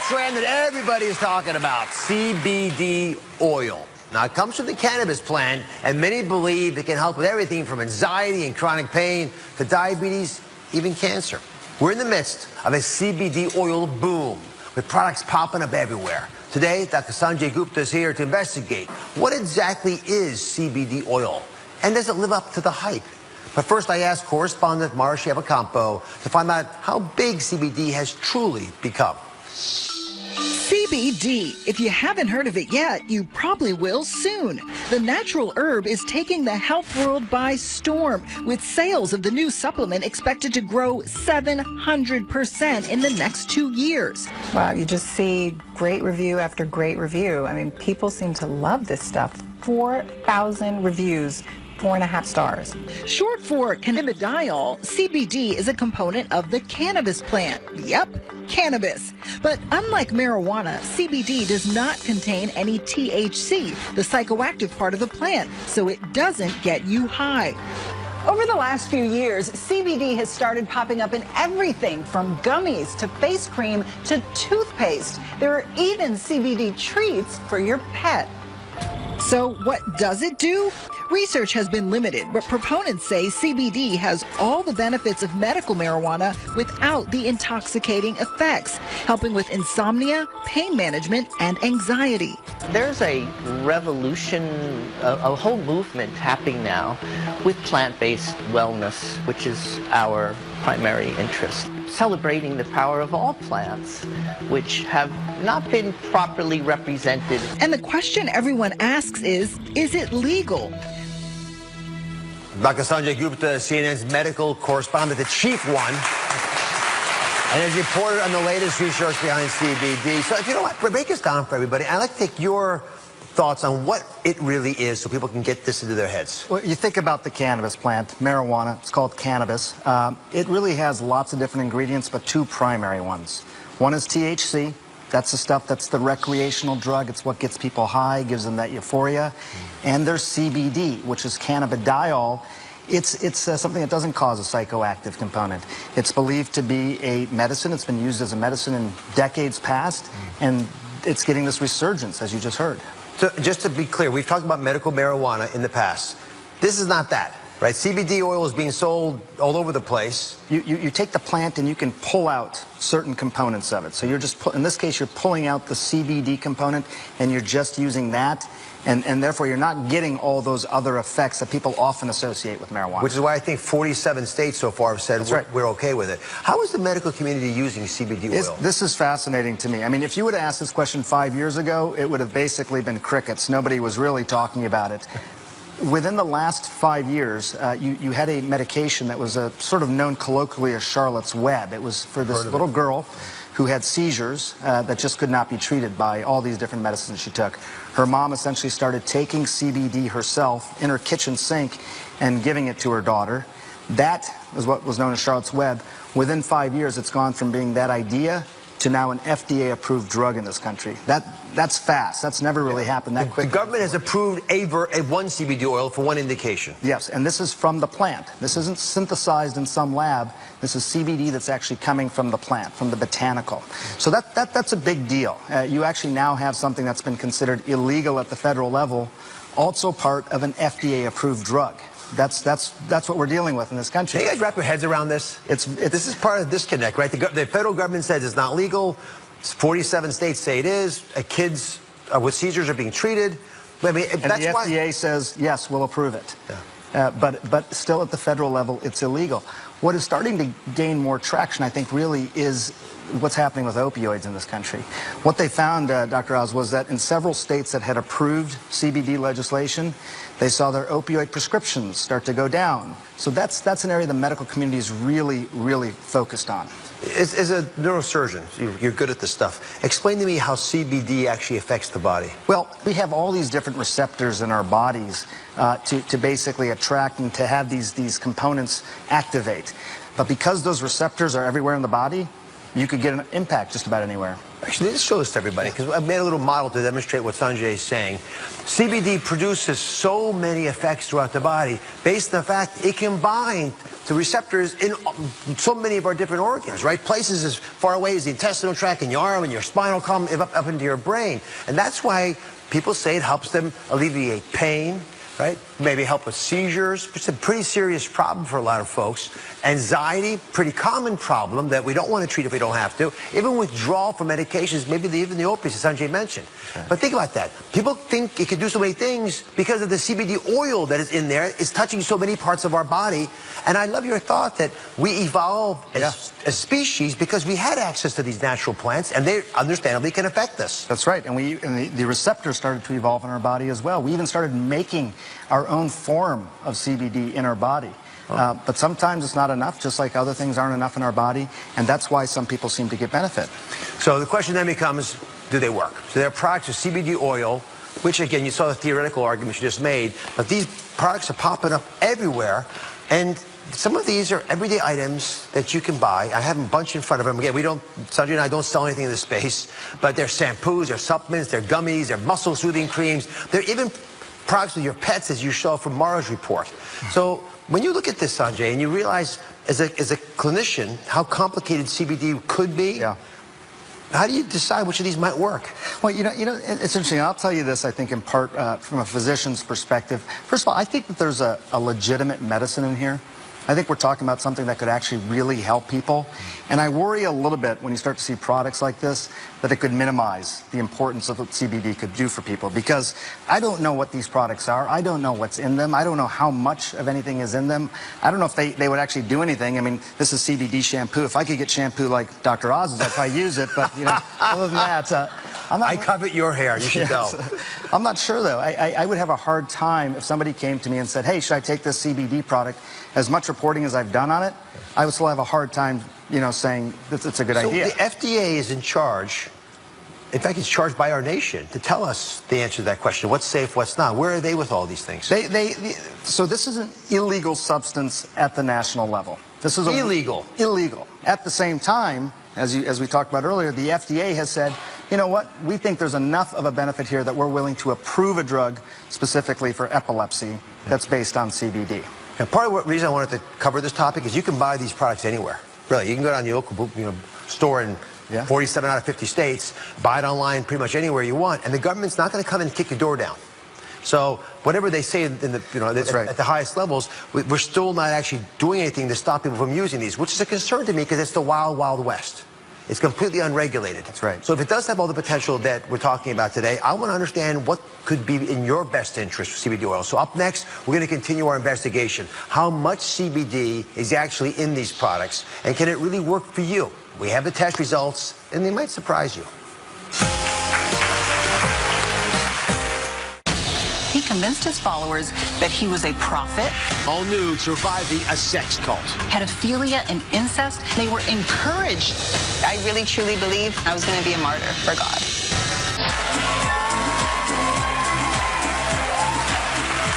trend that everybody is talking about, CBD oil. Now, it comes from the cannabis plant, and many believe it can help with everything from anxiety and chronic pain to diabetes, even cancer. We're in the midst of a CBD oil boom, with products popping up everywhere. Today, Dr. Sanjay Gupta is here to investigate what exactly is CBD oil, and does it live up to the hype? But first, I asked correspondent Marcia Evacampo to find out how big CBD has truly become. CBD. If you haven't heard of it yet, you probably will soon. The natural herb is taking the health world by storm, with sales of the new supplement expected to grow 700% in the next 2 years. Wow, you just see great review after great review. I mean, people seem to love this stuff. 4,000 reviews. 4.5 stars. Short for cannabidiol, CBD is a component of the cannabis plant. Yep, cannabis. But unlike marijuana, CBD does not contain any THC, the psychoactive part of the plant, so it doesn't get you high. Over the last few years, CBD has started popping up in everything from gummies to face cream to toothpaste. There are even CBD treats for your pet. So what does it do? Research has been limited, but proponents say CBD has all the benefits of medical marijuana without the intoxicating effects, helping with insomnia, pain management, and anxiety. There's a revolution, a whole movement happening now with plant-based wellness, which is our primary interest. Celebrating the power of all plants, which have not been properly represented. And the question everyone asks is it legal? Dr. Sanjay Gupta, CNN's medical correspondent, the chief one, and has reported on the latest research behind CBD. So, you know what, break this down for everybody. I'd like to take your thoughts on what it really is so people can get this into their heads. Well, you think about the cannabis plant, marijuana, it's called cannabis. It really has lots of different ingredients, but two primary ones. One is THC. That's the stuff that's the recreational drug. It's what gets people high, gives them that euphoria. And there's CBD, which is cannabidiol. It's something that doesn't cause a psychoactive component. It's believed to be a medicine. It's been used as a medicine in decades past, and it's getting this resurgence, as you just heard. So just to be clear, we've talked about medical marijuana in the past. This is not that, right? CBD oil is being sold all over the place. You take the plant and you can pull out certain components of it. So you're just, in this case, you're pulling out the CBD component and you're just using that. And therefore, you're not getting all those other effects that people often associate with marijuana. Which is why I think 47 states so far have said we're okay with it. How is the medical community using CBD oil? This is fascinating to me. I mean, if you would have asked this question 5 years ago, it would have basically been crickets. Nobody was really talking about it. Within the last 5 years, you had a medication that was sort of known colloquially as Charlotte's Web. It was for this little girl who had seizures that just could not be treated by all these different medicines she took. Her mom essentially started taking CBD herself in her kitchen sink and giving it to her daughter. That was what was known as Charlotte's Web. Within 5 years, it's gone from being that idea to now an FDA-approved drug in this country. That's fast. That's never really happened that quick. The government has approved one CBD oil for one indication. Yes, and this is from the plant. This isn't synthesized in some lab. This is CBD that's actually coming from the plant, from the botanical. So that's a big deal. You actually now have something that's been considered illegal at the federal level, also part of an FDA-approved drug. That's what we're dealing with in this country. Can you guys wrap your heads around this? This is part of the disconnect, right? The federal government says it's not legal. 47 states say it is. Kids with seizures are being treated. I mean, and the FDA says, yes, we'll approve it. Yeah. But still at the federal level, it's illegal. What is starting to gain more traction, I think, really is what's happening with opioids in this country. What they found, Dr. Oz, was that in several states that had approved CBD legislation, they saw their opioid prescriptions start to go down. So that's an area the medical community is really, really focused on. As a neurosurgeon, you're good at this stuff. Explain to me how CBD actually affects the body. Well, we have all these different receptors in our bodies to basically attract and to have these components activate. But because those receptors are everywhere in the body, you could get an impact just about anywhere. Actually, let's show this to everybody, because I made a little model to demonstrate what Sanjay is saying. CBD produces so many effects throughout the body based on the fact it can bind to receptors in so many of our different organs, right? Places as far away as the intestinal tract and your arm and your spinal column, up into your brain. And that's why people say it helps them alleviate pain, right? Maybe help with seizures. It's a pretty serious problem for a lot of folks. Anxiety, pretty common problem that we don't want to treat if we don't have to. Even withdrawal from medications, maybe even the opiates that Sanjay mentioned. Okay. But think about that. People think it can do so many things because of the CBD oil that is in there. It's touching so many parts of our body. And I love your thought that we evolved as species because we had access to these natural plants, and they understandably can affect us. That's right. And the receptors started to evolve in our body as well. We even started making our own form of CBD in our body. But sometimes it's not enough, just like other things aren't enough in our body, and that's why some people seem to get benefit. So the question then becomes, do they work? So there are products of CBD oil, which again, you saw the theoretical arguments you just made, but these products are popping up everywhere, and some of these are everyday items that you can buy. I have a bunch in front of them. Again, Sanjay and I don't sell anything in this space, but they're shampoos, they're supplements, they're gummies, they're muscle soothing creams, they're even products with your pets, as you saw from Mara's report. So when you look at this, Sanjay, and you realize as a clinician how complicated CBD could be, how do you decide which of these might work? Well, you know, it's interesting. I'll tell you this, I think, in part from a physician's perspective. First of all, I think that there's a legitimate medicine in here. I think we're talking about something that could actually really help people. And I worry a little bit when you start to see products like this that it could minimize the importance of what CBD could do for people, because I don't know what these products are. I don't know what's in them. I don't know how much of anything is in them. I don't know if they would actually do anything. I mean, this is CBD shampoo. If I could get shampoo like Dr. Oz's, I'd probably use it. But, you know, other than that, I covet your hair. You should go. I'm not sure, though. I would have a hard time if somebody came to me and said, hey, should I take this CBD product? As much reporting as I've done on it, I would still have a hard time, you know, saying that it's a good idea. So the FDA is in charge. In fact, it's charged by our nation to tell us the answer to that question. What's safe, what's not? Where are they with all these things? So this is an illegal substance at the national level. This is illegal. Illegal. At the same time, as we talked about earlier, the FDA has said, you know what, we think there's enough of a benefit here that we're willing to approve a drug specifically for epislepsy that's based on CBD. And part of the reason I wanted to cover this topic is you can buy these products anywhere. Really, you can go down to your local store in 47 out of 50 states, buy it online pretty much anywhere you want, and the government's not going to come in and kick your door down. So whatever they say in the, at the highest levels, we're still not actually doing anything to stop people from using these, which is a concern to me because it's the wild, wild west. It's completely unregulated. That's right. So if it does have all the potential that we're talking about today, I want to understand what could be in your best interest for CBD oil. So up next, we're going to continue our investigation. How much CBD is actually in these products, and can it really work for you? We have the test results, and they might surprise you. He convinced his followers that he was a prophet. All nude surviving a sex cult. Pedophilia and incest, they were encouraged. I really truly believed I was going to be a martyr for God.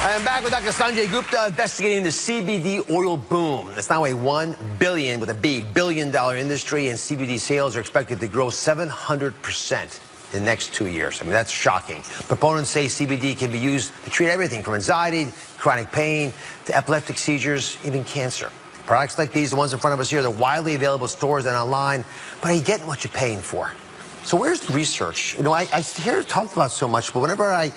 I'm back with Dr. Sanjay Gupta investigating the CBD oil boom. It's now a $1 billion, with a B, billion-dollar industry, and CBD sales are expected to grow 700% in the next 2 years. I mean, that's shocking. Proponents say CBD can be used to treat everything from anxiety, chronic pain, to epileptic seizures, even cancer. Products like these, the ones in front of us here, they're widely available in stores and online, but are you getting what you're paying for? So where's the research? You know, I hear it talked about so much, but whenever I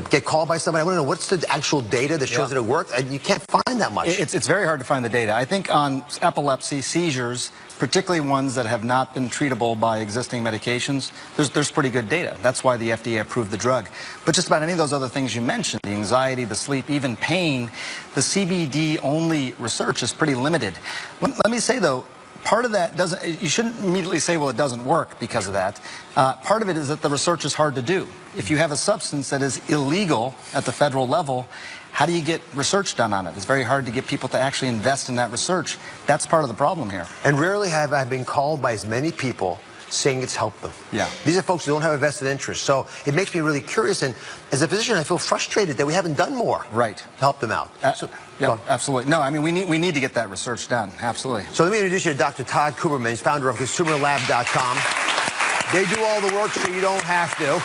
get called by somebody, I want to know what's the actual data that shows that it works, and you can't find that much. It's very hard to find the data. I think on epilepsy, seizures, particularly ones that have not been treatable by existing medications, there's pretty good data. That's why the FDA approved the drug. But just about any of those other things you mentioned, the anxiety, the sleep, even pain, the CBD-only research is pretty limited. Let me say, though, part of that you shouldn't immediately say, well, it doesn't work because of that. Part of it is that the research is hard to do. If you have a substance that is illegal at the federal level, how do you get research done on it? It's very hard to get people to actually invest in that research. That's part of the problem here. And rarely have I been called by as many people saying it's helped them. Yeah. These are folks who don't have a vested interest. So it makes me really curious, and as a physician, I feel frustrated that we haven't done more Right. to help them out. Yeah, absolutely. No, I mean, we need to get that research done. Absolutely. So let me introduce you to Dr. Todd Kuberman. He's founder of ConsumerLab.com. They do all the work so you don't have to.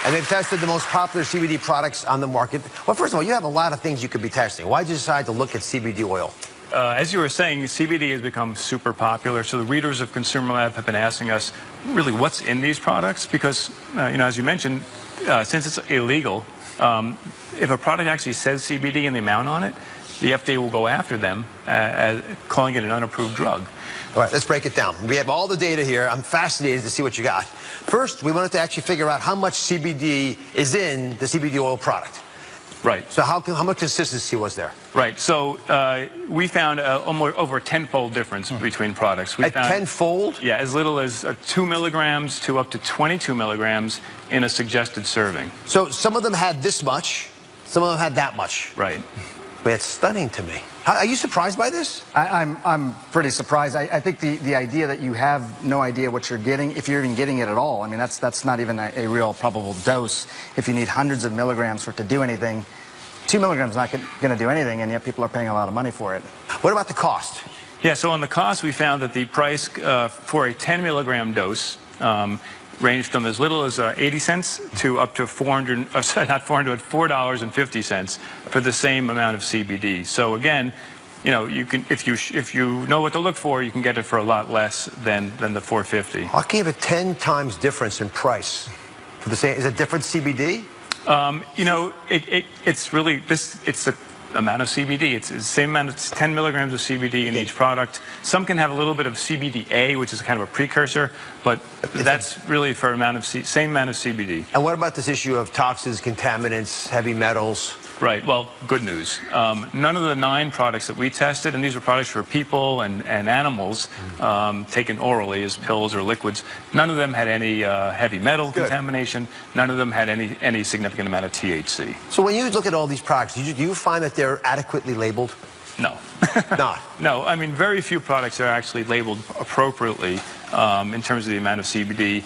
And they've tested the most popular CBD products on the market. Well, first of all, you have a lot of things you could be testing. Why did you decide to look at CBD oil? As you were saying, CBD has become super popular. So the readers of Consumer Lab have been asking us, really, what's in these products? Because, as you mentioned, since it's illegal, if a product actually says CBD and the amount on it, the FDA will go after them, calling it an unapproved drug. All right, let's break it down. We have all the data here. I'm fascinated to see what you got. First, we wanted to actually figure out how much CBD is in the CBD oil product. Right. So how much consistency was there? Right. So we found almost over a tenfold difference between products. We found, tenfold? Yeah, as little as 2 milligrams to up to 22 milligrams in a suggested serving. So some of them had this much, some of them had that much. Right. But it's stunning to me. Are you surprised by this? I'm pretty surprised. I think the idea that you have no idea what you're getting, if you're even getting it at all, I mean, that's not even a real probable dose. If you need hundreds of milligrams for it to do anything, 2 milligrams is not going to do anything, and yet people are paying a lot of money for it. What about the cost? Yeah, so on the cost, we found that the price for a 10 milligram dose ranged from as little as 80 cents to up to $4.50 for the same amount of CBD. So again, you can, if you know what to look for, you can get it for a lot less than the $4.50. How can you have a 10 times difference in price for the same? Is it different CBD? It's really it's the amount of CBD. It's the same amount of 10 milligrams of CBD in each product. Some can have a little bit of CBDA, which is kind of a precursor, but that's really for same amount of CBD. And what about this issue of toxins, contaminants, heavy metals? Right. Well, good news. None of the 9 products that we tested, and these were products for people and animals taken orally as pills or liquids, none of them had any heavy metal contamination. None of them had any significant amount of THC. So when you look at all these products, do you find that they're adequately labeled? No. Not? No. I mean, very few products are actually labeled appropriately in terms of the amount of CBD.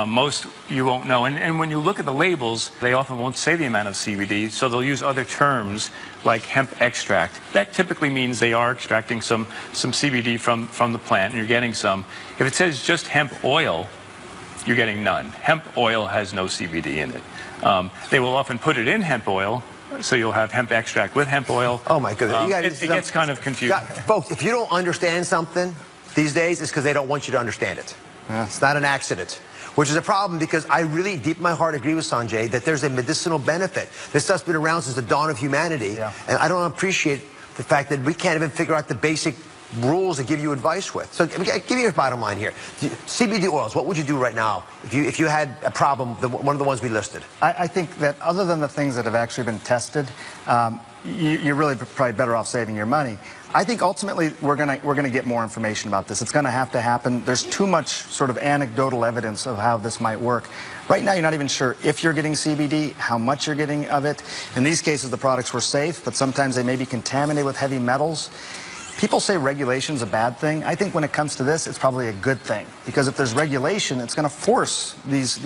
Most you won't know. And when you look at the labels, they often won't say the amount of CBD, so they'll use other terms like hemp extract. That typically means they are extracting some CBD from the plant, and you're getting some. If it says just hemp oil, you're getting none. Hemp oil has no CBD in it. They will often put it in hemp oil, so you'll have hemp extract with hemp oil. Oh, my goodness. It gets kind of confusing. Folks, if you don't understand something these days, it's because they don't want you to understand it. It's not an accident. Which is a problem, because I really, deep in my heart, agree with Sanjay that there's a medicinal benefit. This stuff's been around since the dawn of humanity, and I don't appreciate the fact that we can't even figure out the basic rules to give you advice with. So give me your bottom line here. CBD oils, what would you do right now if you had a problem, one of the ones we listed? I think that other than the things that have actually been tested, you're really probably better off saving your money. I think ultimately we're gonna get more information about this. It's gonna have to happen. There's too much sort of anecdotal evidence of how this might work. Right now, you're not even sure if you're getting CBD, how much you're getting of it. In these cases, the products were safe, but sometimes they may be contaminated with heavy metals. People say regulation's a bad thing. I think when it comes to this, it's probably a good thing, because if there's regulation, it's going to force these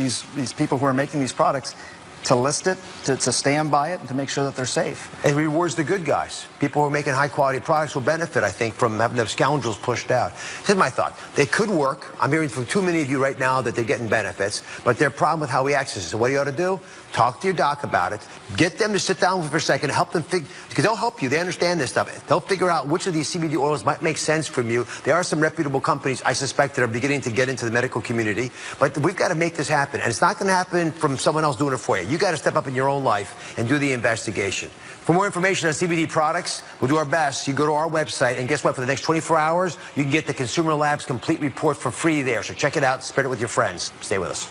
people who are making these products to list it, to stand by it, and to make sure that they're safe. It rewards the good guys. People who are making high-quality products will benefit, I think, from having the scoundrels pushed out. Here's my thought. They could work. I'm hearing from too many of you right now that they're getting benefits, but their problem with how we access it. So what you ought to do? Talk to your doc about it. Get them to sit down with you for a second, help them figure, because they'll help you. They understand this stuff. They'll figure out which of these CBD oils might make sense from you. There are some reputable companies, I suspect, that are beginning to get into the medical community, but we've got to make this happen. And it's not going to happen from someone else doing it for you. You got to step up in your own life and do the investigation. For more information on CBD products, we'll do our best. You go to our website, and guess what? For the next 24 hours, you can get the Consumer Lab's complete report for free there. So check it out, spread it with your friends. Stay with us.